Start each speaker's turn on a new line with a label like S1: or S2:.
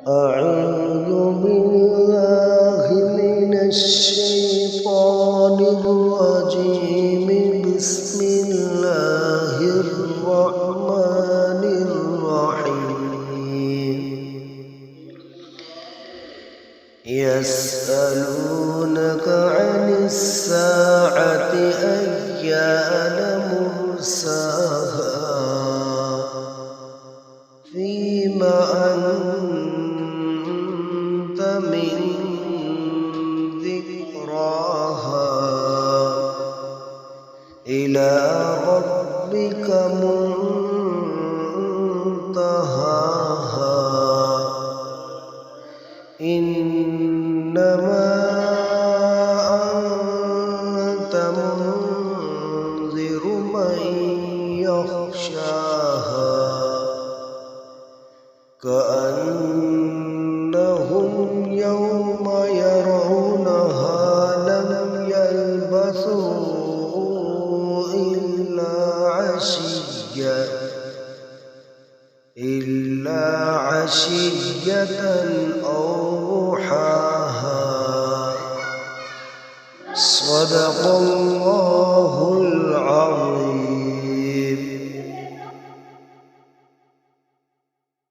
S1: أعوذ بالله من الشيطان الرجيم. بسم الله الرحمن الرحيم. يسألونك عن الساعة أيان مرساها فيما أنت من ذكراها إلى ربك منتهاها إنما أنت منذر من يخشاها كأنهم يوم يرونها لم يلبثوا إلا عشية أو ضحاها. صدق الله